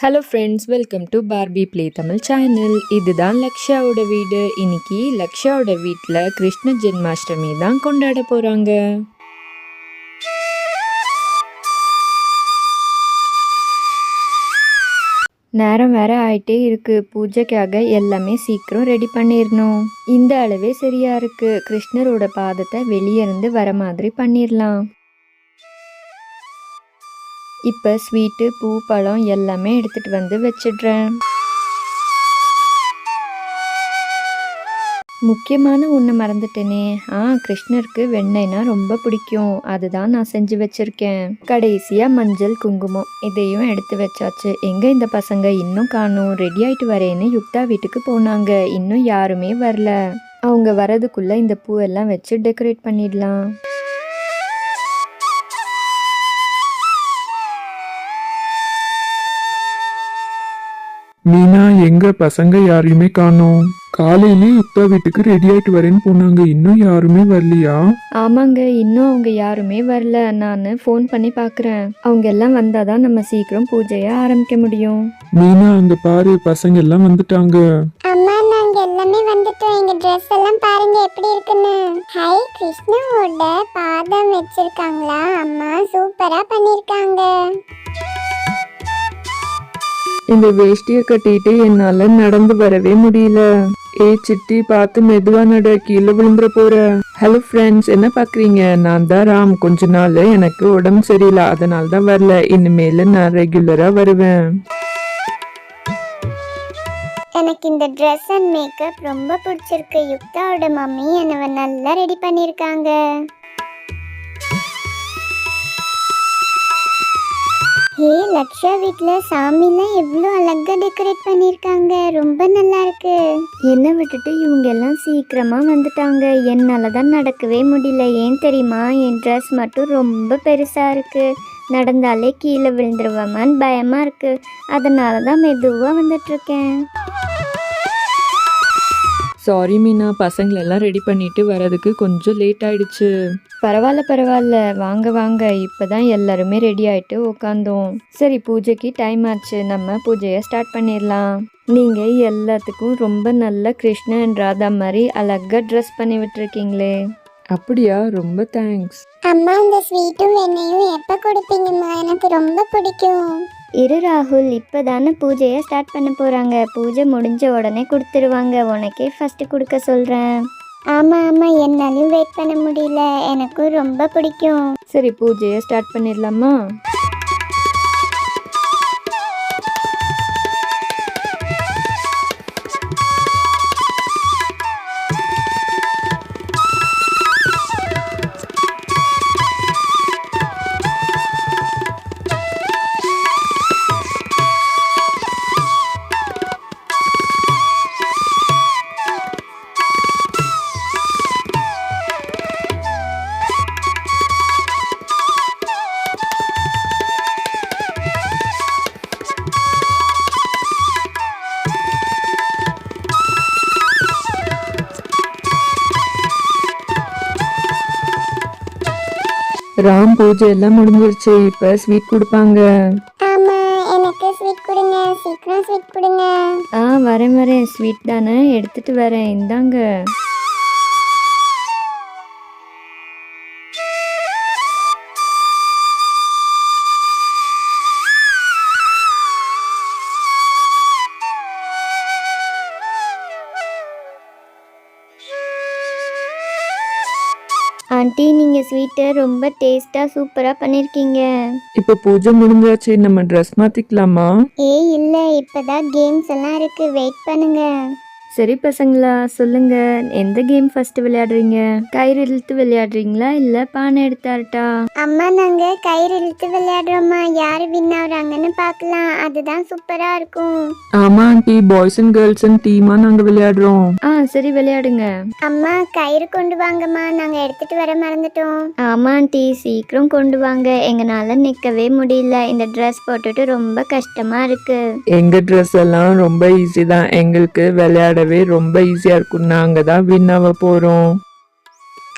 Hello friends, welcome to Barbie play Tamil channel. இதுதான் லக்ஷாவோட வீடு. இன்னைக்கு லக்ஷாவோட வீட்டில் கிருஷ்ண ஜென்மாஷ்டமி தான் கொண்டாட போகிறாங்க. நேரம் வேற ஆயிட்டே இருக்கு. பூஜைக்காக எல்லாமே சீக்கிரம் ரெடி பண்ணிடணும். இந்த அளவே சரியா இருக்கு. கிருஷ்ணரோட பாதத்தை வெளியே இருந்து வர மாதிரி பண்ணிடலாம். இப்போ ஸ்வீட்டு, பூ, பழம் எல்லாமே எடுத்துட்டு வந்து வச்சிடுறேன். முக்கியமான ஒன்று மறந்துட்டேனே. கிருஷ்ணருக்கு வெண்ணெய்னா ரொம்ப பிடிக்கும். அதுதான் நான் செஞ்சு வச்சிருக்கேன். கடைசியா மஞ்சள், குங்குமம் இதையும் எடுத்து வச்சாச்சு. எங்க இந்த பசங்க இன்னும் காணோம். ரெடி ஆயிட்டு வரேன்னு யுக்தா வீட்டுக்கு போனாங்க. இன்னும் யாருமே வரல. அவங்க வரதுக்குள்ள இந்த பூவெல்லாம் வச்சு டெக்கரேட் பண்ணிடலாம். மீனா எங்க பசங்க யாரையுமே காணோம். காலையிலே யுக்தா வீட்டுக்கு ரெடி ஆயிட்டு வரேன்னு போனாங்க. இன்னும் யாருமே வரலையா? ஆமாங்க, இன்னும் அவங்க யாருமே வரல. நான் ஃபோன் பண்ணி பார்க்குறேன். அவங்க எல்லாம் வந்தாதான் நம்ம சீக்கிரம் பூஜையை ஆரம்பிக்க முடியும். மீனா அங்க பாரு, பசங்க எல்லாம் வந்துட்டாங்க. அம்மா நாங்க எல்லாமே வந்துட்டோம். எங்க Dress எல்லாம் பாருங்க எப்படி இருக்குன்னு. ஹை, கிருஷ்ணாவோட பாதம் வச்சிருக்காங்களா அம்மா? சூப்பரா பண்ணிருக்காங்க. இந்த வேஷ்டியை கட்டிட்டு என்னால நடந்து வரவே முடியல. சிட்டி பார்த்து மெதுவா நட, கீழே விழுந்துற போற. ஹலோ ஃப்ரெண்ட்ஸ், என்ன பாக்குறீங்க? நான் தான் ராம். கொஞ்ச நாள் எனக்கு உடம்பு சரியில்லை, அதனால தான் வரல. இனிமேல நான் ரெகுலரா வருவேன். எனக்கு இந்த Dress அண்ட் மேக்கப் ரொம்ப பிடிச்சிருக்கு. யுக்தாவோட மம்மி என்னவ நல்லா ரெடி பண்ணிருக்காங்க. ஹே, லக்ஷா வீட்ல சாமிலாம் எவ்வளோ அழகா டெக்கரேட் பண்ணிருக்காங்க. ரொம்ப நல்லா இருக்கு. என்னை விட்டுட்டு இவங்க எல்லாம் சீக்கிரமா வந்துட்டாங்க. என்னால தான் நடக்கவே முடியல. ஏன் தெரியுமா? என் ட்ரெஸ் மட்டும் ரொம்ப பெருசா இருக்கு. நடந்தாலே கீழே விழுந்துருவேமான்னு பயமா இருக்கு. அதனால தான் மெதுவா வந்துட்டு இருக்கேன். சாரி மீனா, பசங்களெல்லாம் ரெடி பண்ணிட்டு வரதுக்கு கொஞ்சம் லேட் ஆயிடுச்சு. பரவாயில்ல, வாங்க வாங்க. இப்பதான் எல்லாருமே ரெடி ஆயிட்டு உட்காந்தோம். சரி, பூஜைக்கு டைம் ஆச்சு. நம்ம பூஜையை ஸ்டார்ட் பண்ணிடலாம். நீங்க எல்லாத்துக்கும் ரொம்ப நல்ல கிருஷ்ண அண்ட் ராதா மாதிரி அழகா ட்ரெஸ் பண்ணி விட்டுருக்கீங்களே. அப்படியா? ரொம்ப தேங்க்ஸ். அம்மா இந்த ஸ்வீட்டும் வெண்ணையும் எப்ப கொடுப்பீங்கம்மா? எனக்கு ரொம்ப பிடிக்கும். இரு ராகுல், இப்போதானே பூஜையை ஸ்டார்ட் பண்ண போகிறாங்க. பூஜை முடிஞ்ச உடனே கொடுத்துருவாங்க. உனக்கே ஃபஸ்ட்டு கொடுக்க சொல்கிறேன். ஆமா என்னாலையும் வெயிட் பண்ண முடியல. எனக்கும் ரொம்ப பிடிக்கும். சரி, பூஜையை ஸ்டார்ட் பண்ணிடலாமா? ராம், பூஜை எல்லாம் முடிஞ்சிருச்சு. இப்ப ஸ்வீட் கொடுப்பாங்க. ஆமா, எனக்கு ஸ்வீட் கொடுங்க. சீக்கிரம் ஸ்வீட் கொடுங்க. வரேன். ஸ்வீட் தானே, எடுத்துட்டு வரேன். இந்தாங்க. ஆண்டி, நீங்கள் ஸ்வீட்டை ரொம்ப டேஸ்ட்டாக சூப்பராக பண்ணியிருக்கீங்க. இப்ப பூஜை முடிஞ்சாச்சு. நம்ம ட்ரெஸ் மாத்திக்கலாமா? இல்லை, இப்பதான் கேம்ஸ் எல்லாம் இருக்கு. வெயிட் பண்ணுங்க. சரி பசங்களா, சொல்லுங்க, எந்த கேம் ஃபர்ஸ்ட் விளையாடுறீங்க? கயிறு இழுத்து விளையாடுறீங்களா இல்ல பானை எடுத்தாரட்டா? அம்மா, நாங்க கயிறு இழுத்து விளையாடுறோம்மா. யாரு வின் ஆகுறாங்கன்னு பார்க்கலாம். அதுதான் சூப்பரா இருக்கும். ஆமா ஆண்டி, பாய்ஸ் அண்ட் கேர்ள்ஸ் டீமா நாங்க விளையாடுறோம். சரி, விளையாடுங்க. அம்மா, கயிறு கொண்டு வாங்கம்மா. நாங்க எடுத்துட்டு வர மறந்துட்டோம். ஆமா ஆண்டி, சீக்கிரம் கொண்டு வாங்க. எங்களால நிற்கவே முடியல. இந்த ட்ரெஸ் போட்டுட்டு ரொம்ப கஷ்டமா இருக்கு. எங்க ட்ரெஸ் எல்லாம் ரொம்ப ஈஸி தான். எங்களுக்கு விளையாட ரொம்ப ஈஸியா இருக்கும். நாங்க தான் வின் ஆக போறோம்.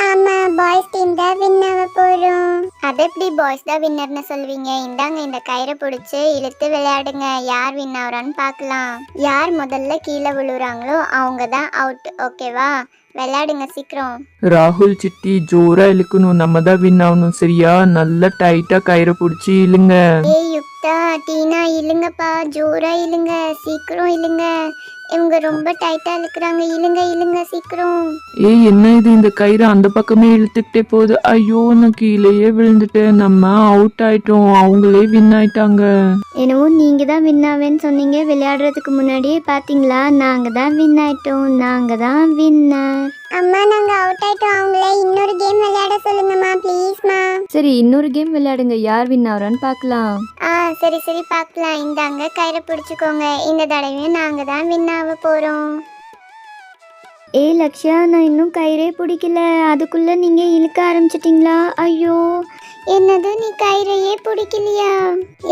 ஆமா பாய்ஸ் டீம் தான் வின் ஆக போறோம். அது எப்படி பாய்ஸ் தான் வின்னர்னு சொல்வீங்க? இந்தாங்க இந்த கயிறை பிடிச்சி இழுத்து விளையாடுங்க. யார் வின் ஆகுறான்னு பார்க்கலாம். யார் முதல்ல கீழே விழுறாங்களோ அவங்க தான் அவுட். ஓகேவா? விளையாடுங்க சீக்கிரம். ராகுல் சிட்டி ஜோரா இழுக்கணும், நம்ம தான் வின் ஆகணும். சரியா? நல்லா டைட்டா கயிறை பிடிச்சி இழுங்க. ஏய் யுக்தா, டீனா இழுங்கப்பா, ஜோரா இழுங்க, சீக்கிரம் இழுங்க. இவங்க ரொம்ப டைட்டா இழுக்கிறாங்க. இழுங்க இழுங்க சீக்கிரம். ஏய் என்ன இது, இந்த கயிறு அந்த பக்கமே இழுத்துக்கிட்டே போகுது. ஐயோ நான் கீழேயே விழுந்துட்டேன். நம்ம அவுட் ஆயிட்டோம், அவங்களே வின் ஆயிட்டாங்க. என்னவோ நீங்க தான் வின் ஆவேன்னு சொன்னீங்க. விளையாடுறதுக்கு முன்னாடியே பாத்தீங்களா? நாங்க தான் வின் ஆயிட்டோம். நாங்க தான் வின்னர். அம்மா நாங்க அவுட் ஆயிட்டோம். அவங்கள இன்னொரு கேம் விளையாட சொல்லுங்கம்மா ப்ளீஸ்மா. சரி இன்னொரு கேம் விளையாடுங்க, யார் வின் ஆகுறான்னு பார்க்கலாம். சரி சரி பார்க்கலாம். இந்தாங்க கயிறை பிடிச்சிக்கோங்க. இந்த தடவையும் நாங்க தான் வின் ஆக போறோம். ஏய் லக்ஷயா, நான் இன்னும் கயிறே பிடிக்கல, அதுக்குள்ள நீங்க இழுக்க ஆரம்பிச்சிட்டீங்களா? ஐயோ, என்னது நீ கயிறையே பிடிக்கலையா?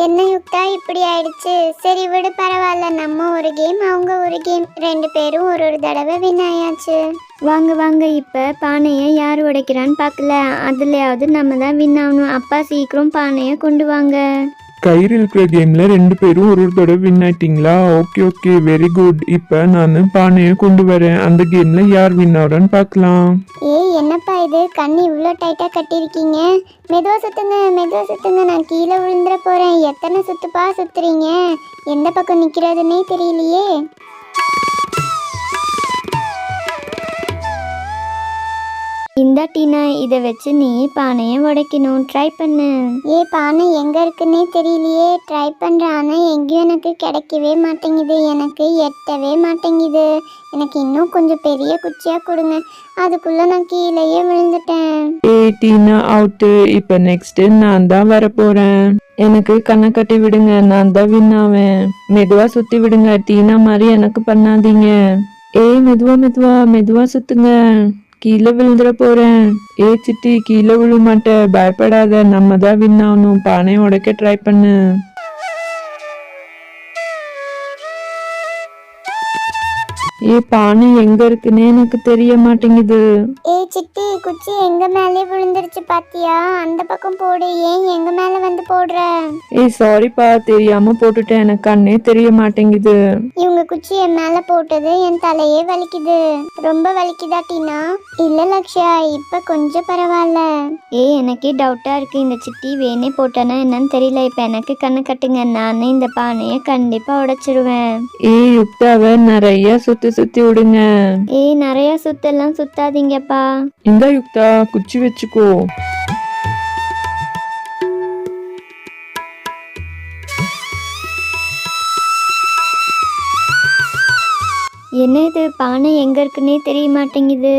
என்ன யுக்தா இப்படி ஆயிடுச்சு? சரி விடு, பரவாயில்ல. நம்ம ஒரு கேம் அவங்க ஒரு கேம், 2 பேரும் ஒரு தடவை வின் ஆயாச்சு. வாங்க வாங்க, இப்ப பானையை யார் உடைக்கிறான்னு பார்க்கல. அதுலயாவது நம்ம தான் வின் ஆகணும். அப்பா சீக்கிரம் பானையை கொண்டு வாங்க. கயிறு இருக்கிற கேம்ல 2 பேரும் ஒரு தடவை வின் ஆயிட்டீங்களா? Okay okay very good. இப்ப நான் பானையை கொண்டு வரேன். அந்த கேம்ல யார் வின் ஆகுறான்னு பார்க்கலாம். ஏய் என்னப்பா இது, கண்ணு இவ்வளோ டைட்டாக கட்டியிருக்கீங்க? மெதுவாக சுத்துங்க, மெதுவாக சுத்துங்க, நான் கீழே விழுந்துட போகிறேன். எத்தனை சுத்துப்பா சுத்துறீங்க? எந்த பக்கம் நிற்கிறதுனே தெரியலையே. இந்த டீனா, இதை வச்சு நீ பானையை உடைக்கணும். ட்ரை பண்ணு. பானை எங்கே இருக்குன்னே தெரியலையே. ட்ரை பண்ணுறேன், ஆனால் எங்கேயும் எனக்கு கிடைக்கவே மாட்டேங்குது. எனக்கு எட்டவே மாட்டேங்குது. எனக்கு இன்னும் கொஞ்சம் பெரிய குச்சியாக கொடுங்க. அதுக்குள்ளே நான் கீழேயே விழுந்துட்டேன். ஏய் டீனா அவுட்டு. இப்ப நெக்ஸ்ட் நான் தான் வர போறேன். எனக்கு கண்ணை கட்டி விடுங்க, நான் தான் வின் ஆவேன். மெதுவா சுத்தி விடுங்க, டீனா மாதிரி எனக்கு பண்ணாதீங்க. ஏய் மெதுவா மெதுவா மெதுவா சுத்துங்க, கீழே விழுந்துட போறேன். ஏ சிட்டி கீழே விழ மாட்டேன், பயப்படாத, நம்ம தான் வின் ஆகணும். பானையை உடைக்க ட்ரை பண்ணு. ஏ பானை எங்க இருக்குன்னு எனக்கு தெரிய மாட்டேங்குது. ஏய் சிட்டி, குச்சி எங்க மேலே விழுந்துருச்சு பாத்தியா? அந்த பக்கம் போடு. ஏன் எங்க மேல வந்து போடுற? ஏய் சாரிப்பா, தெரியாம போட்டுட்டேன், எனக்கு கண்ணே தெரிய மாட்டேங்குது. இவங்க குச்சி என் மேல போட்டது என் தலையே வலிக்குது. ரொம்ப வலிக்குதா டீனா? இல்ல லக்ஷயா, இப்ப கொஞ்சம் பரவாயில்ல. ஏய் எனக்கே டவுட்டா இருக்கு, இந்த சிட்டி வேணே போட்டானா என்னன்னு தெரியல. இப்ப எனக்கு கண்ணு கட்டுங்க, நானே இந்த பானையை கண்டிப்பா உடைச்சிருவேன். ஏய் யுக்தாவை நிறைய சுத்தி சுத்தி விடுங்க. ஏய் நிறைய சுத்தெல்லாம் சுத்தாதீங்கப்பா. இந்த யுக்தா குச்சி வச்சுக்கோ. என்ன இது, பானை எங்க இருக்குன்னே தெரிய மாட்டேங்குது.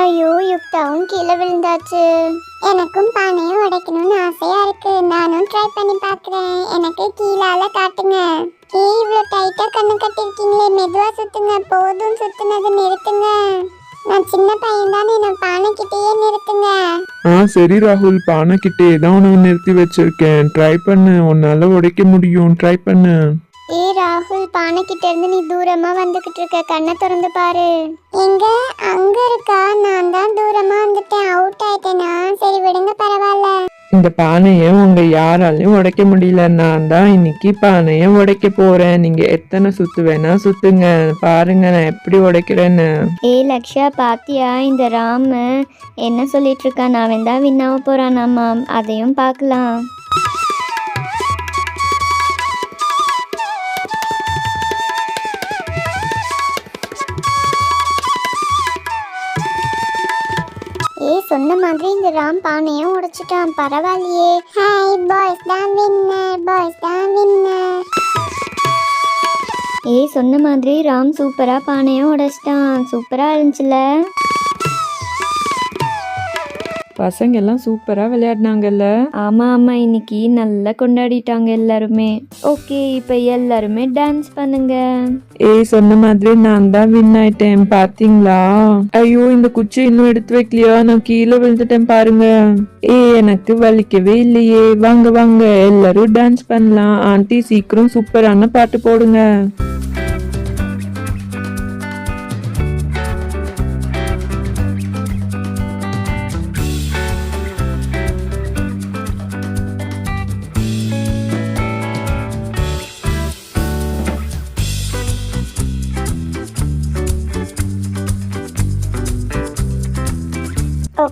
ஐயோ, யுக்தாவும் கீழே விழுந்தாச்சு. எனக்கும் பானையை உடைக்கணும்னு ஆசையா இருக்கு. நானும் ட்ரை பண்ணி பார்க்கறேன். எனக்கு கீழால காட்டுங்க. ஏய் இவ்வளோ டைட்டா கண்ணு கட்டிருக்கீங்களே, மெதுவா சுத்துங்க. போதும் சுத்துனது நிறுத்துங்க. நான் சின்ன பையன் தானே, நான் பானை கிட்டேயே நிறுத்துங்க. சரி ராகுல், பானை கிட்டே தான் உனக்கு நிறுத்தி வச்சிருக்கேன். ட்ரை பண்ணு, உன்னால உடைக்க முடியும். ட்ரை பண்ணு. ஏய் ராகுல், பானை கிட்ட இருந்து நீ தூரமா வந்துகிட்டு இருக்க. கண்ணை திறந்து பாரு. எங்க அங்க இருக்கா? நான் தான் தூரமா வந்துட்டேன். அவுட் ஆயிட்டேனா? சரி விடுங்க, பரவாயில்ல. இந்த பானையை உங்க யாராலையும் உடைக்க முடியல. நான் தான் இன்னைக்கு பானையை உடைக்க போறேன். நீங்க எத்தனை சுத்து வேணா சுத்துங்க, பாருங்க நான் எப்படி உடைக்கிறேன்னு. ஏய் லக்ஷயா, பாத்தியா இந்த ராமு என்ன சொல்லிட்டு இருக்கான்? அவன் தான் வின்னாவ போறானாமா. அதையும் பார்க்கலாம். ஏய் சொன்ன மாதிரி இந்த ராம் பானையும் உடைச்சிட்டான். பரவாயில்லையே. ஹாய் பாய்ஸ் தான் வின்னர், பாய்ஸ் தான் வின்னர். ஏய் சொன்ன மாதிரி ராம் சூப்பரா பானையும் உடைச்சிட்டான். சூப்பரா இருந்துச்சுல. பசங்க எல்லாம் சூப்பரா விளையாடினாங்கல்ல. ஆமா ஆமா, இன்னைக்கு நல்லா கொண்டாடிட்டாங்க எல்லாருமே. ஓகே, இப்ப எல்லாருமே டான்ஸ் பண்ணுங்க. ஏய் சொன்ன மாதிரி நான் தான் வின் ஆயிட்டேன், பாத்தீங்களா? ஐயோ இந்த குச்சி இன்னும் எடுத்து வைக்கலையா? நான் கீழே விழுந்துட்டேன் பாருங்க. ஏய் எனக்கு வலிக்கவே இல்லையே. வாங்க வாங்க எல்லாரும் டான்ஸ் பண்ணலாம். ஆண்டி சீக்கிரம் சூப்பரான பாட்டு போடுங்க.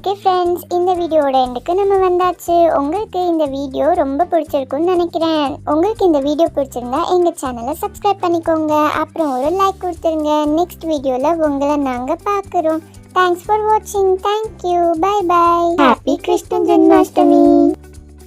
ஓகே ஃப்ரெண்ட்ஸ், இந்த வீடியோட எண்டுக்கு நம்ம வந்தாச்சு. உங்களுக்கு இந்த வீடியோ ரொம்ப பிடிச்சிருக்கும்னு நினைக்கிறேன். உங்களுக்கு இந்த வீடியோ பிடிச்சிருந்தா எங்கள் சேனலை சப்ஸ்கிரைப் பண்ணிக்கோங்க. அப்புறம் ஒரு லைக் கொடுத்துருங்க. நெக்ஸ்ட் வீடியோவில் உங்களை நாங்கள் பார்க்குறோம். தேங்க்ஸ் ஃபார் வாட்சிங். Thank you. Bye bye. Happy Krishna Janmashtami.